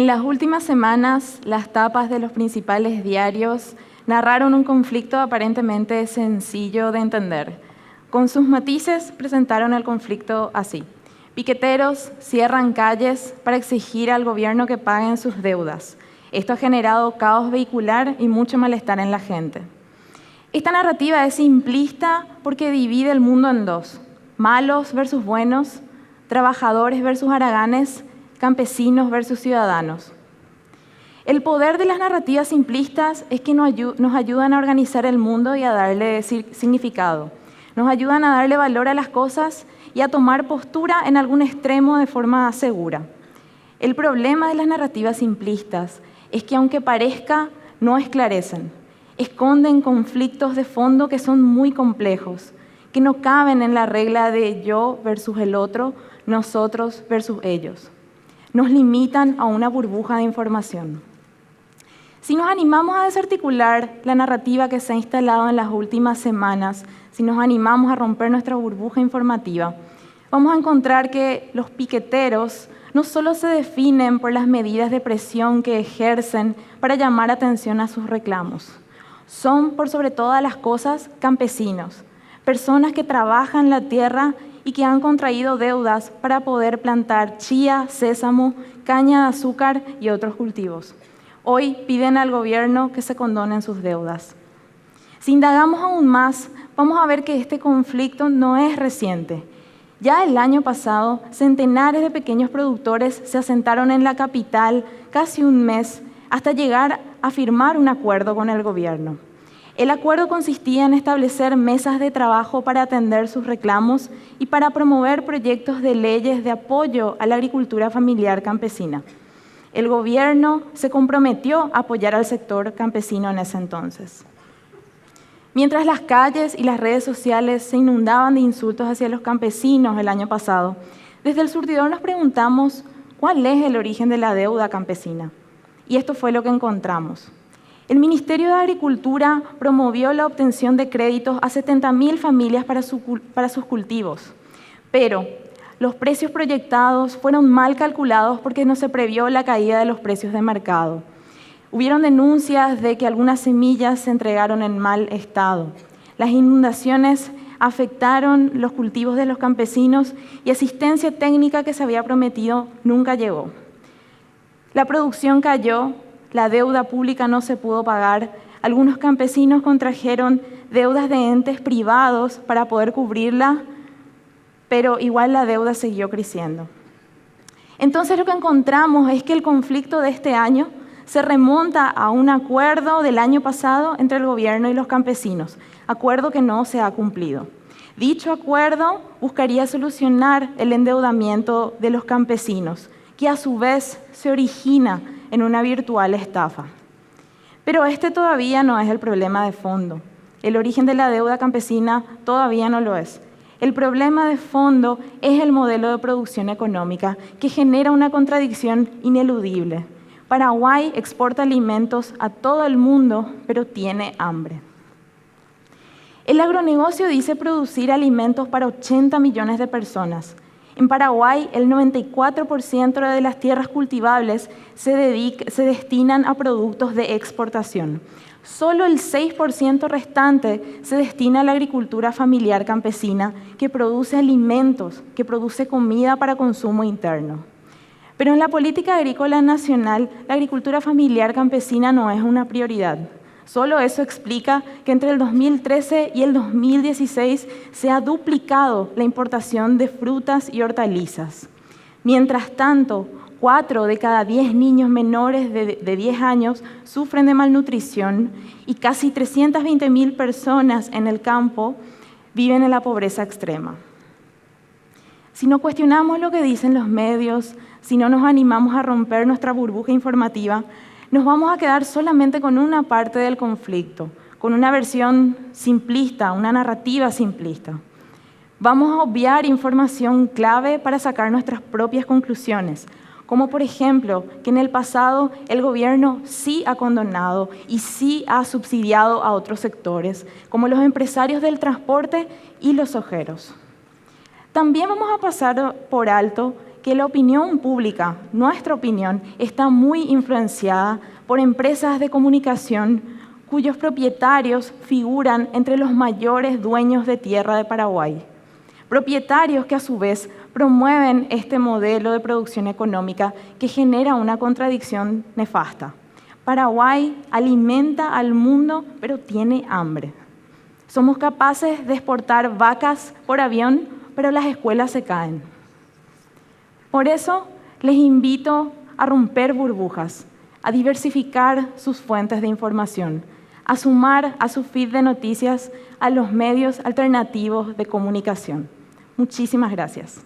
En las últimas semanas, las tapas de los principales diarios narraron un conflicto aparentemente sencillo de entender. Con sus matices presentaron el conflicto así. Piqueteros cierran calles para exigir al gobierno que paguen sus deudas. Esto ha generado caos vehicular y mucho malestar en la gente. Esta narrativa es simplista porque divide el mundo en dos: malos versus buenos, trabajadores versus haraganes, campesinos versus ciudadanos. El poder de las narrativas simplistas es que nos ayudan a organizar el mundo y a darle significado. Nos ayudan a darle valor a las cosas y a tomar postura en algún extremo de forma segura. El problema de las narrativas simplistas es que, aunque parezca, no esclarecen. Esconden conflictos de fondo que son muy complejos, que no caben en la regla de yo versus el otro, nosotros versus ellos. Nos limitan a una burbuja de información. Si nos animamos a desarticular la narrativa que se ha instalado en las últimas semanas, si nos animamos a romper nuestra burbuja informativa, vamos a encontrar que los piqueteros no solo se definen por las medidas de presión que ejercen para llamar atención a sus reclamos. Son, por sobre todas las cosas, campesinos, personas que trabajan la tierra y que han contraído deudas para poder plantar chía, sésamo, caña de azúcar y otros cultivos. Hoy piden al gobierno que se condonen sus deudas. Si indagamos aún más, vamos a ver que este conflicto no es reciente. Ya el año pasado, centenares de pequeños productores se asentaron en la capital casi un mes hasta llegar a firmar un acuerdo con el gobierno. El acuerdo consistía en establecer mesas de trabajo para atender sus reclamos y para promover proyectos de leyes de apoyo a la agricultura familiar campesina. El gobierno se comprometió a apoyar al sector campesino en ese entonces. Mientras las calles y las redes sociales se inundaban de insultos hacia los campesinos el año pasado, desde el surtidor nos preguntamos cuál es el origen de la deuda campesina. Y esto fue lo que encontramos. El Ministerio de Agricultura promovió la obtención de créditos a 70.000 familias para sus cultivos, pero los precios proyectados fueron mal calculados porque no se previó la caída de los precios de mercado. Hubieron denuncias de que algunas semillas se entregaron en mal estado. Las inundaciones afectaron los cultivos de los campesinos y asistencia técnica que se había prometido nunca llegó. La producción cayó, la deuda pública no se pudo pagar, algunos campesinos contrajeron deudas de entes privados para poder cubrirla, pero igual la deuda siguió creciendo. Entonces lo que encontramos es que el conflicto de este año se remonta a un acuerdo del año pasado entre el gobierno y los campesinos, acuerdo que no se ha cumplido. Dicho acuerdo buscaría solucionar el endeudamiento de los campesinos, que a su vez se origina en una virtual estafa. Pero este todavía no es el problema de fondo. El origen de la deuda campesina todavía no lo es. El problema de fondo es el modelo de producción económica que genera una contradicción ineludible. Paraguay exporta alimentos a todo el mundo, pero tiene hambre. El agronegocio dice producir alimentos para 80 millones de personas. En Paraguay, el 94% de las tierras cultivables se destinan a productos de exportación. Solo el 6% restante se destina a la agricultura familiar campesina, que produce alimentos, que produce comida para consumo interno. Pero en la política agrícola nacional, la agricultura familiar campesina no es una prioridad. Solo eso explica que entre el 2013 y el 2016 se ha duplicado la importación de frutas y hortalizas. Mientras tanto, 4 de cada 10 niños menores de 10 años sufren de malnutrición y casi 320.000 personas en el campo viven en la pobreza extrema. Si no cuestionamos lo que dicen los medios, si no nos animamos a romper nuestra burbuja informativa, nos vamos a quedar solamente con una parte del conflicto, con una versión simplista, una narrativa simplista. Vamos a obviar información clave para sacar nuestras propias conclusiones, como por ejemplo que en el pasado el gobierno sí ha condonado y sí ha subsidiado a otros sectores, como los empresarios del transporte y los ojeros. También vamos a pasar por alto que la opinión pública, nuestra opinión, está muy influenciada por empresas de comunicación cuyos propietarios figuran entre los mayores dueños de tierra de Paraguay. Propietarios que a su vez promueven este modelo de producción económica que genera una contradicción nefasta. Paraguay alimenta al mundo, pero tiene hambre. Somos capaces de exportar vacas por avión, pero las escuelas se caen. Por eso les invito a romper burbujas, a diversificar sus fuentes de información, a sumar a su feed de noticias a los medios alternativos de comunicación. Muchísimas gracias.